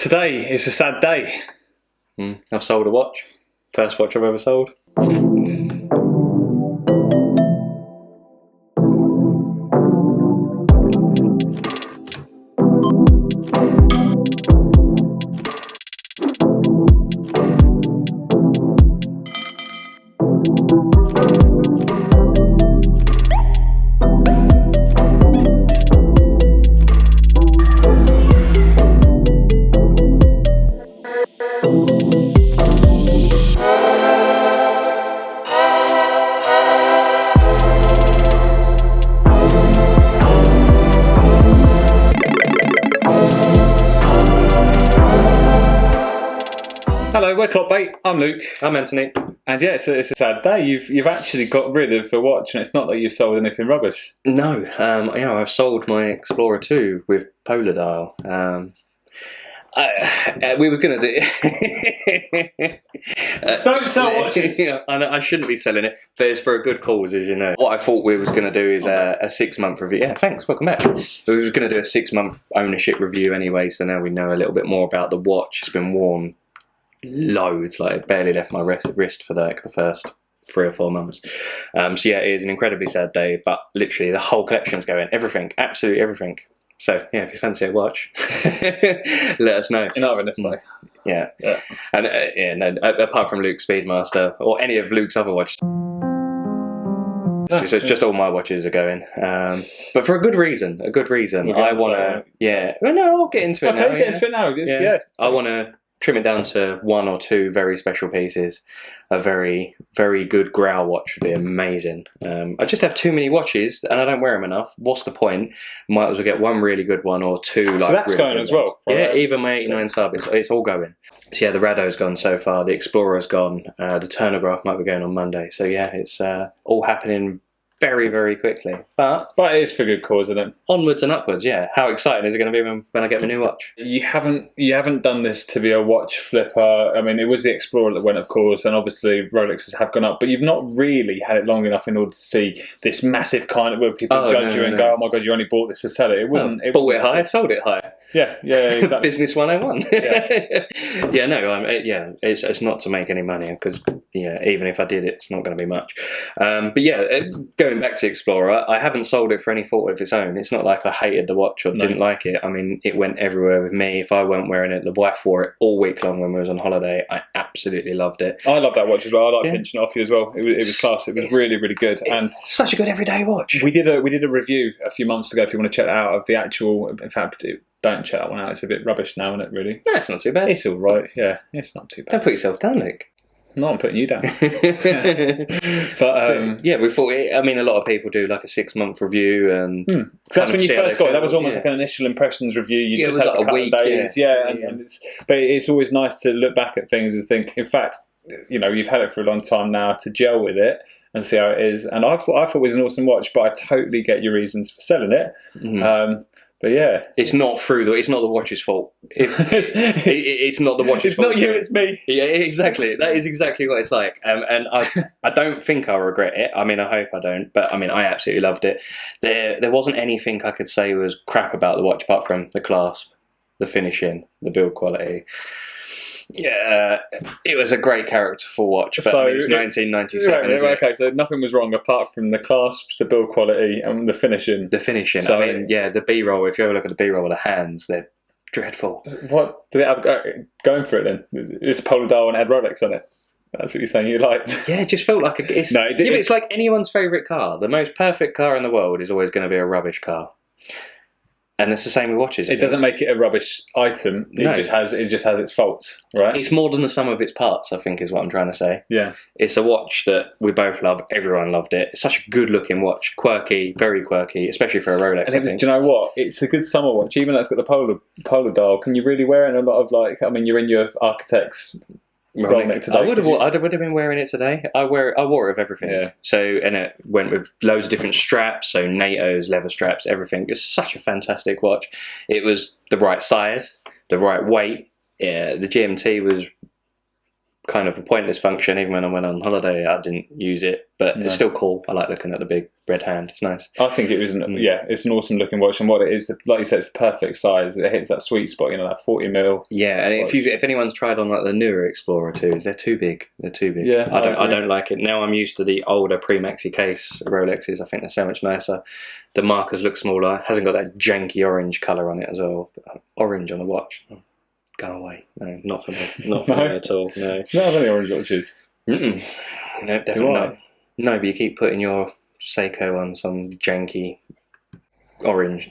Today is a sad day. I've sold a watch. First watch I've ever sold. Hello, we're Clockbait. I'm Luke. I'm Anthony. And yeah, it's a sad day. You've actually got rid of a watch, and it's not that you've sold anything rubbish. No, I've sold my Explorer 2 with Polar Dial. We was going to do... Don't sell watches. I shouldn't be selling it, but it's for a good cause, as you know. What I thought we was going to do is a 6-month review. Yeah, thanks, welcome back. We was going to do a 6-month ownership review anyway, so now we know a little bit more about the watch. It's been worn loads, like it barely left my wrist for the first 3 or 4 months. So yeah, it is an incredibly sad day, but literally the whole collection's going, everything, absolutely everything. So yeah, if you fancy a watch, let us know. In our this day. Yeah. And apart from Luke's Speedmaster or any of Luke's other watches. So it's just all my watches are going, but for a good reason. I want to, well, no, I'll get into it now. Okay, get into it now. Yeah. I want to trim it down to 1 or 2 very special pieces. A very, very good Grau watch would be amazing. I just have too many watches and I don't wear them enough. What's the point? Might as well get 1 really good one or 2. Like, so that's really going as well. Right? Yeah, even my 89 sub, it's all going. So yeah, the Rado's gone so far. The Explorer's gone. The Turnograph might be going on Monday. So yeah, it's all happening very, very quickly. But it is for good cause, isn't it? Onwards and upwards, yeah. How exciting is it going to be when I get my new watch? You haven't done this to be a watch flipper. I mean, it was the Explorer that went, of course, and obviously Rolexes have gone up, but you've not really had it long enough in order to see this massive kind of where people judge you and go, "Oh my god, you only bought this to sell it." It wasn't. It bought it high, sold it high. Yeah, exactly. Business 101. Yeah. It's not to make any money because even if I did, it's not going to be much. But yeah, going back to Explorer, I haven't sold it for any fault of its own. It's not like I hated the watch or didn't like it. I mean, it went everywhere with me. If I weren't wearing it, the wife wore it all week long when we was on holiday. I absolutely loved it. I love that watch as well. I like pinching it off you as well. It was class. It was really, really good. And such a good everyday watch. We did a review a few months ago. If you want to check it out, of the actual. In fact, don't check that one out. It's a bit rubbish now, isn't it? Really? No, it's not too bad. It's all right. Yeah, it's not too bad. Don't put yourself down, Luke. No, I'm putting you down. But we thought. I mean, a lot of people do like a 6-month review, and that's when you first got it. That was almost like an initial impressions review. You just had like a week, days, but it's always nice to look back at things and think. In fact, you've had it for a long time now to gel with it and see how it is. And I thought it was an awesome watch, but I totally get your reasons for selling it. But yeah, it's not the watch's fault. It's not the watch's fault. It's not you, it's me. Yeah, exactly. That is exactly what it's like. And I don't think I'll regret it. I mean, I hope I don't. But I mean, I absolutely loved it. There wasn't anything I could say was crap about the watch apart from the clasp, the finishing, the build quality. Yeah, it was a great characterful watch, but it was 1997. Okay, so nothing was wrong apart from the clasps, the build quality, and the finishing. So, I mean, the B-roll, if you ever look at the B-roll with the hands, they're dreadful. What? Did it have going for it then? It's a Polar Dial and had Rolex on it. That's what you're saying you liked. Yeah, it just felt like it's like anyone's favourite car. The most perfect car in the world is always going to be a rubbish car. And it's the same with watches. It doesn't make it a rubbish item. It just has its faults, right? It's more than the sum of its parts, I think, is what I'm trying to say. Yeah. It's a watch that we both love. Everyone loved it. It's such a good-looking watch. Quirky, very quirky, especially for a Rolex. And do you know what? It's a good summer watch. Even though it's got the Polar Dial, can you really wear it in a lot of you're in your architect's. I would have been wearing it today. I wore it with everything. Yeah. So, and it went with loads of different straps, so NATO's, leather straps, everything. It's such a fantastic watch. It was the right size, the right weight. Yeah, the GMT was kind of a pointless function. Even when I went on holiday, I didn't use it, but it's still cool. I like looking at the big red hand. It's nice. I think it was it's an awesome looking watch, and what it is, like you said, it's the perfect size. It hits that sweet spot, that 40 mil. Yeah, and if anyone's tried on like the newer Explorer 2s, they're too big. They're too big. Yeah, I don't like it. Now I'm used to the older pre-maxi case Rolexes. I think they're so much nicer. The markers look smaller. Hasn't got that janky orange colour on it as well. Orange on the watch. Go away. No, not for me. Not for me at all. No. Do you not have any orange watches? No, definitely not. No, but you keep putting your Seiko on some janky orange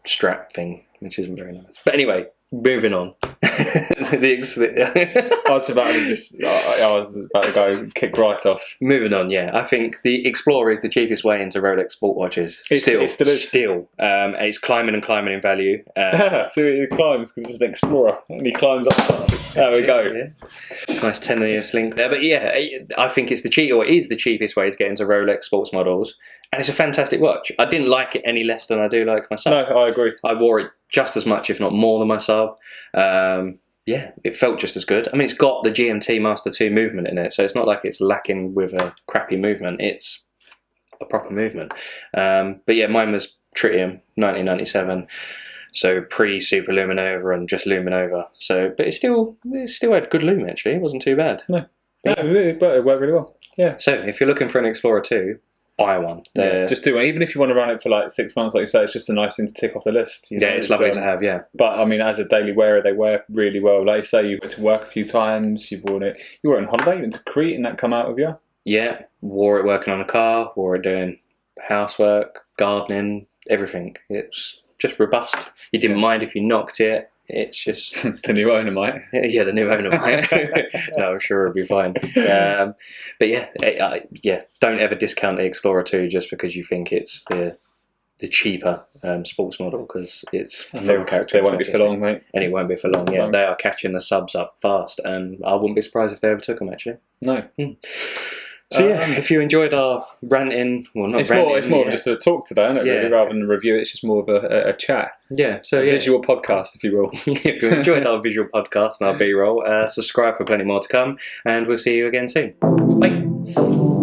strap thing, which isn't very nice. But anyway, moving on. I was about to go kick right off. Moving on, yeah. I think the Explorer is the cheapest way into Rolex sport watches. It still is. It's climbing and climbing in value. So it climbs because it's an Explorer, and he climbs up. There we go. Yeah. Nice 10-year link there. But yeah, I think it is the cheapest way to get into Rolex sports models. And it's a fantastic watch. I didn't like it any less than I do like myself. No, I agree. I wore it just as much, if not more than myself. Yeah, it felt just as good. I mean, it's got the GMT Master 2 movement in it, so it's not like it's lacking with a crappy movement. It's a proper movement. But yeah, mine was Tritium, 1997. So pre-Super Luminova and just Luminova. So, but it still had good lume, actually. It wasn't too bad. No, it worked really well. Yeah. So if you're looking for an Explorer 2, buy one. Just do one. Even if you want to run it for like 6 months, like you say, it's just a nice thing to tick off the list. It's lovely to have, yeah. But I mean, as a daily wearer, they wear really well. Like you say, you went to work a few times, you've worn it. You were on holiday, you went to Crete, and that come out of you? Yeah, wore it working on a car, wore it doing housework, gardening, everything. It's just robust. You didn't mind if you knocked it. It's just the new owner might. Yeah, the new owner might. No, I'm sure it'll be fine. But yeah, don't ever discount the Explorer 2 just because you think it's the cheaper sports model, because it's very characteristic. They won't be for long, mate. And it won't be for long. Yeah, they are catching the subs up fast, and I wouldn't be surprised if they ever took them actually. No. So yeah, if you enjoyed our ranting, it's more of just a talk today, isn't it? Yeah. Really, rather than a review, it's just more of a chat. Yeah, so visual podcast, if you will. If you enjoyed our visual podcast and our B-roll, subscribe for plenty more to come, and we'll see you again soon. Bye.